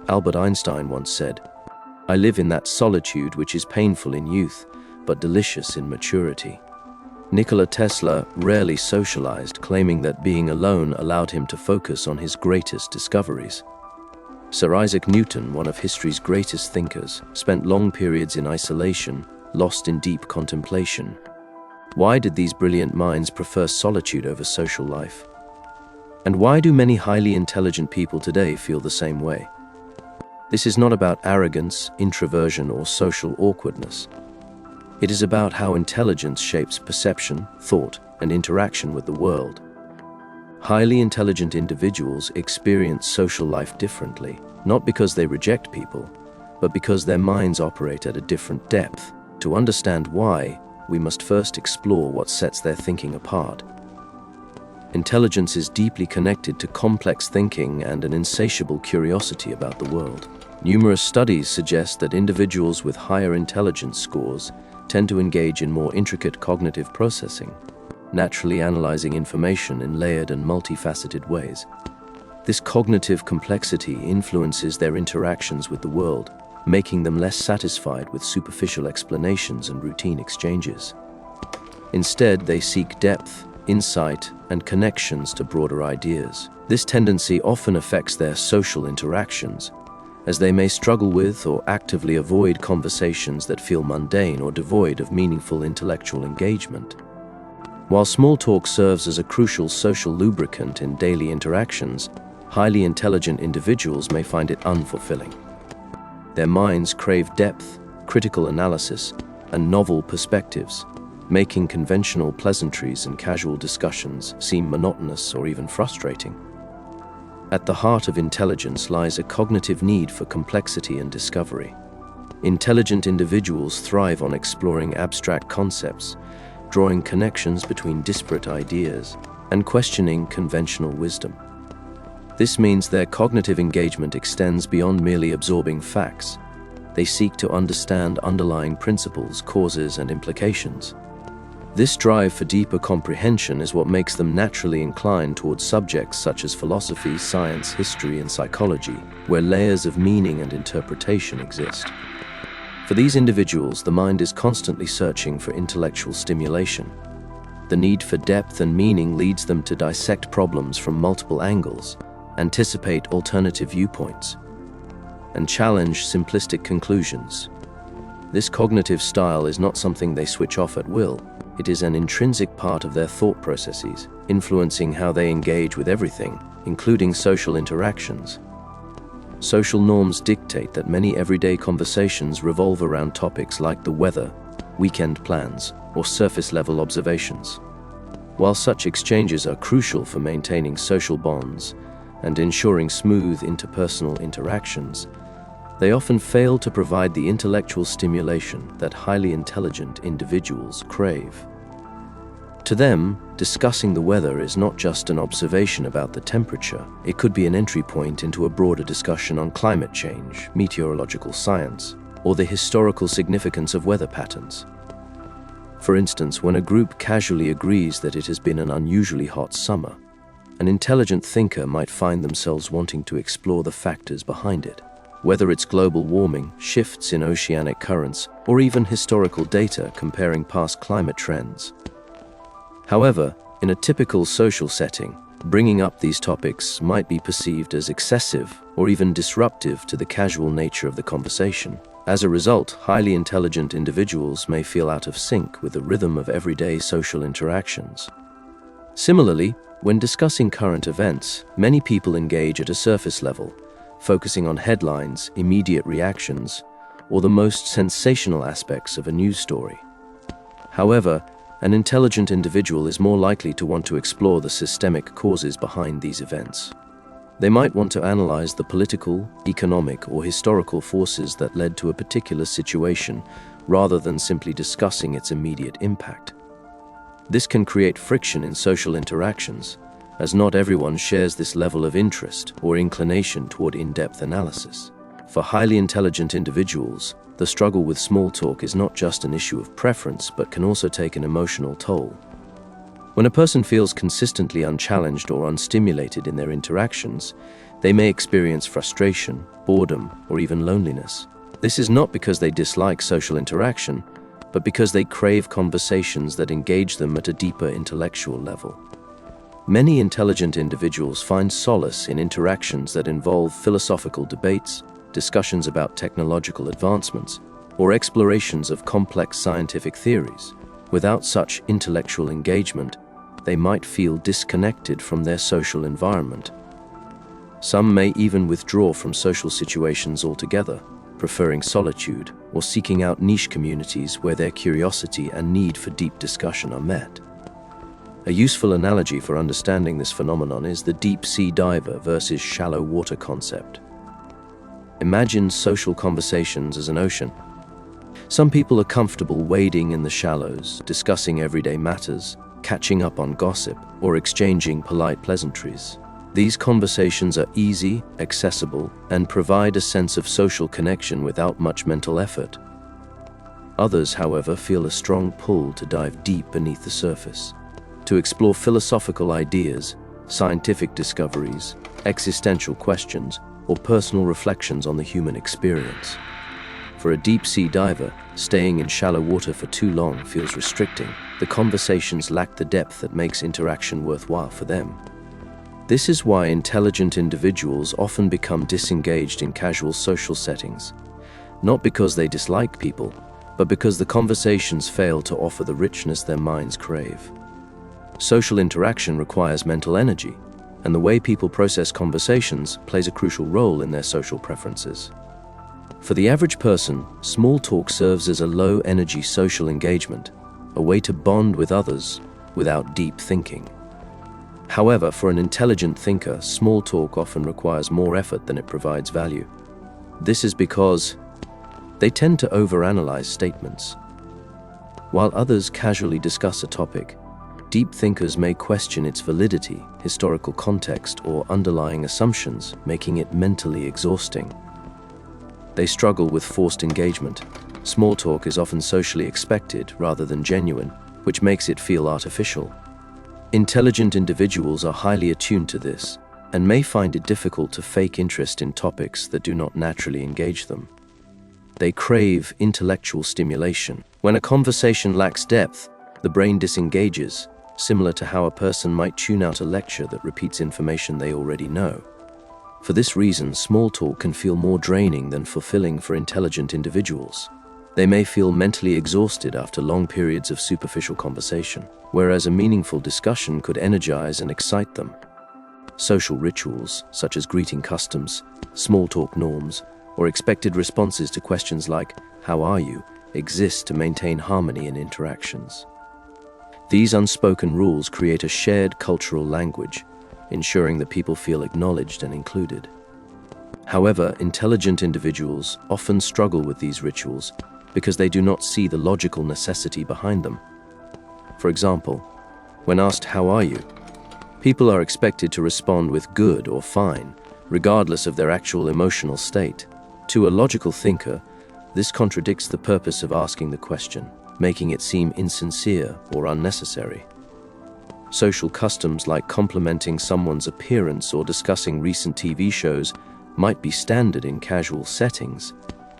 Albert Einstein once said, "I live in that solitude which is painful in youth, but delicious in maturity." Nikola Tesla rarely socialized, claiming that being alone allowed him to focus on his greatest discoveries. Sir Isaac Newton, one of history's greatest thinkers, spent long periods in isolation, lost in deep contemplation. Why did these brilliant minds prefer solitude over social life? And why do many highly intelligent people today feel the same way? This is not about arrogance, introversion, or social awkwardness. It is about how intelligence shapes perception, thought, and interaction with the world. Highly intelligent individuals experience social life differently, not because they reject people, but because their minds operate at a different depth. To understand why, we must first explore what sets their thinking apart. Intelligence is deeply connected to complex thinking and an insatiable curiosity about the world. Numerous studies suggest that individuals with higher intelligence scores tend to engage in more intricate cognitive processing, naturally analyzing information in layered and multifaceted ways. This cognitive complexity influences their interactions with the world, making them less satisfied with superficial explanations and routine exchanges. Instead, they seek depth, insight, and connections to broader ideas. This tendency often affects their social interactions, as they may struggle with or actively avoid conversations that feel mundane or devoid of meaningful intellectual engagement. While small talk serves as a crucial social lubricant in daily interactions, highly intelligent individuals may find it unfulfilling. Their minds crave depth, critical analysis, and novel perspectives, making conventional pleasantries and casual discussions seem monotonous or even frustrating. At the heart of intelligence lies a cognitive need for complexity and discovery. Intelligent individuals thrive on exploring abstract concepts, drawing connections between disparate ideas, and questioning conventional wisdom. This means their cognitive engagement extends beyond merely absorbing facts. They seek to understand underlying principles, causes, and implications. This drive for deeper comprehension is what makes them naturally inclined towards subjects such as philosophy, science, history, and psychology, where layers of meaning and interpretation exist. For these individuals, the mind is constantly searching for intellectual stimulation. The need for depth and meaning leads them to dissect problems from multiple angles, anticipate alternative viewpoints, and challenge simplistic conclusions. This cognitive style is not something they switch off at will. It is an intrinsic part of their thought processes, influencing how they engage with everything, including social interactions. Social norms dictate that many everyday conversations revolve around topics like the weather, weekend plans, or surface-level observations. While such exchanges are crucial for maintaining social bonds and ensuring smooth interpersonal interactions, they often fail to provide the intellectual stimulation that highly intelligent individuals crave. To them, discussing the weather is not just an observation about the temperature. It could be an entry point into a broader discussion on climate change, meteorological science, or the historical significance of weather patterns. For instance, when a group casually agrees that it has been an unusually hot summer, an intelligent thinker might find themselves wanting to explore the factors behind it. Whether it's global warming, shifts in oceanic currents, or even historical data comparing past climate trends. However, in a typical social setting, bringing up these topics might be perceived as excessive or even disruptive to the casual nature of the conversation. As a result, highly intelligent individuals may feel out of sync with the rhythm of everyday social interactions. Similarly, when discussing current events, many people engage at a surface level, focusing on headlines, immediate reactions, or the most sensational aspects of a news story. However, an intelligent individual is more likely to want to explore the systemic causes behind these events. They might want to analyze the political, economic, or historical forces that led to a particular situation, rather than simply discussing its immediate impact. This can create friction in social interactions, as not everyone shares this level of interest or inclination toward in-depth analysis. For highly intelligent individuals, the struggle with small talk is not just an issue of preference, but can also take an emotional toll. When a person feels consistently unchallenged or unstimulated in their interactions, they may experience frustration, boredom, or even loneliness. This is not because they dislike social interaction, but because they crave conversations that engage them at a deeper intellectual level. Many intelligent individuals find solace in interactions that involve philosophical debates, discussions about technological advancements, or explorations of complex scientific theories. Without such intellectual engagement, they might feel disconnected from their social environment. Some may even withdraw from social situations altogether, preferring solitude or seeking out niche communities where their curiosity and need for deep discussion are met. A useful analogy for understanding this phenomenon is the deep-sea diver versus shallow water concept. Imagine social conversations as an ocean. Some people are comfortable wading in the shallows, discussing everyday matters, catching up on gossip, or exchanging polite pleasantries. These conversations are easy, accessible, and provide a sense of social connection without much mental effort. Others, however, feel a strong pull to dive deep beneath the surface, to explore philosophical ideas, scientific discoveries, existential questions, or personal reflections on the human experience. For a deep-sea diver, staying in shallow water for too long feels restricting. The conversations lack the depth that makes interaction worthwhile for them. This is why intelligent individuals often become disengaged in casual social settings, not because they dislike people, but because the conversations fail to offer the richness their minds crave. Social interaction requires mental energy, and the way people process conversations plays a crucial role in their social preferences. For the average person, small talk serves as a low-energy social engagement, a way to bond with others without deep thinking. However, for an intelligent thinker, small talk often requires more effort than it provides value. This is because they tend to overanalyze statements. While others casually discuss a topic, deep thinkers may question its validity, historical context, or underlying assumptions, making it mentally exhausting. They struggle with forced engagement. Small talk is often socially expected rather than genuine, which makes it feel artificial. Intelligent individuals are highly attuned to this and may find it difficult to fake interest in topics that do not naturally engage them. They crave intellectual stimulation. When a conversation lacks depth, the brain disengages, similar to how a person might tune out a lecture that repeats information they already know. For this reason, small talk can feel more draining than fulfilling for intelligent individuals. They may feel mentally exhausted after long periods of superficial conversation, whereas a meaningful discussion could energize and excite them. Social rituals, such as greeting customs, small talk norms, or expected responses to questions like, "How are you?" exist to maintain harmony in interactions. These unspoken rules create a shared cultural language, ensuring that people feel acknowledged and included. However, intelligent individuals often struggle with these rituals because they do not see the logical necessity behind them. For example, when asked, "How are you?" people are expected to respond with "good" or "fine," regardless of their actual emotional state. To a logical thinker, this contradicts the purpose of asking the question, making it seem insincere or unnecessary. Social customs like complimenting someone's appearance or discussing recent TV shows might be standard in casual settings,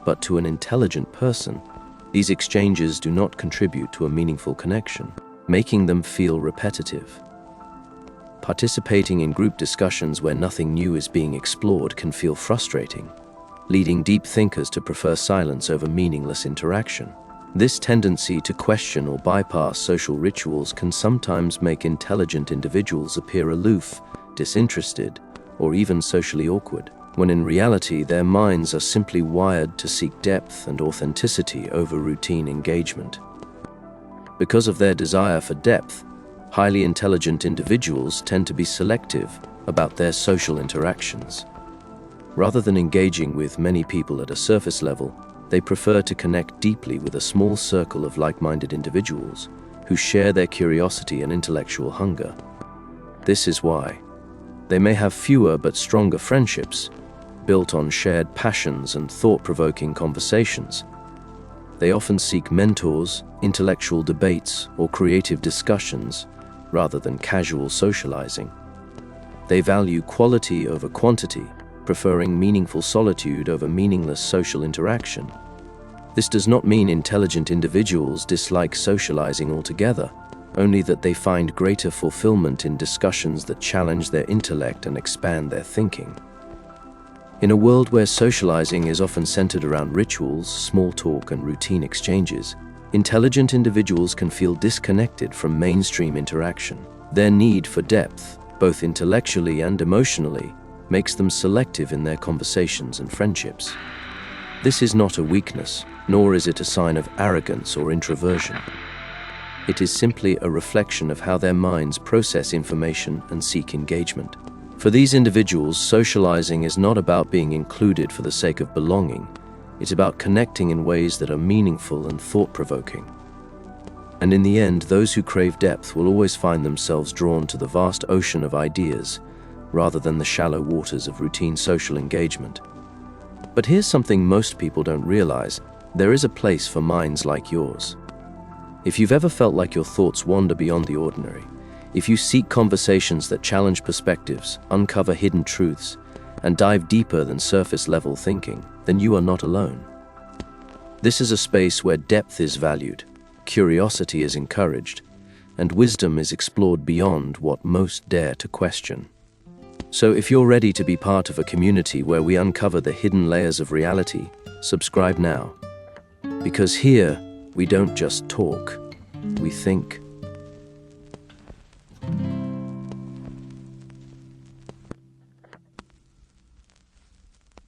but to an intelligent person, these exchanges do not contribute to a meaningful connection, making them feel repetitive. Participating in group discussions where nothing new is being explored can feel frustrating, leading deep thinkers to prefer silence over meaningless interaction. This tendency to question or bypass social rituals can sometimes make intelligent individuals appear aloof, disinterested, or even socially awkward, when in reality their minds are simply wired to seek depth and authenticity over routine engagement. Because of their desire for depth, highly intelligent individuals tend to be selective about their social interactions. Rather than engaging with many people at a surface level, they prefer to connect deeply with a small circle of like-minded individuals who share their curiosity and intellectual hunger. This is why they may have fewer but stronger friendships, built on shared passions and thought-provoking conversations. They often seek mentors, intellectual debates, or creative discussions rather than casual socializing. They value quality over quantity, preferring meaningful solitude over meaningless social interaction. This does not mean intelligent individuals dislike socializing altogether, only that they find greater fulfillment in discussions that challenge their intellect and expand their thinking. In a world where socializing is often centered around rituals, small talk, and routine exchanges, intelligent individuals can feel disconnected from mainstream interaction. Their need for depth, both intellectually and emotionally, makes them selective in their conversations and friendships. This is not a weakness, nor is it a sign of arrogance or introversion. It is simply a reflection of how their minds process information and seek engagement. For these individuals, socializing is not about being included for the sake of belonging. It's about connecting in ways that are meaningful and thought-provoking. And in the end, those who crave depth will always find themselves drawn to the vast ocean of ideas, rather than the shallow waters of routine social engagement. But here's something most people don't realize: there is a place for minds like yours. If you've ever felt like your thoughts wander beyond the ordinary, if you seek conversations that challenge perspectives, uncover hidden truths, and dive deeper than surface-level thinking, then you are not alone. This is a space where depth is valued, curiosity is encouraged, and wisdom is explored beyond what most dare to question. So if you're ready to be part of a community where we uncover the hidden layers of reality, subscribe now. Because here, we don't just talk, we think.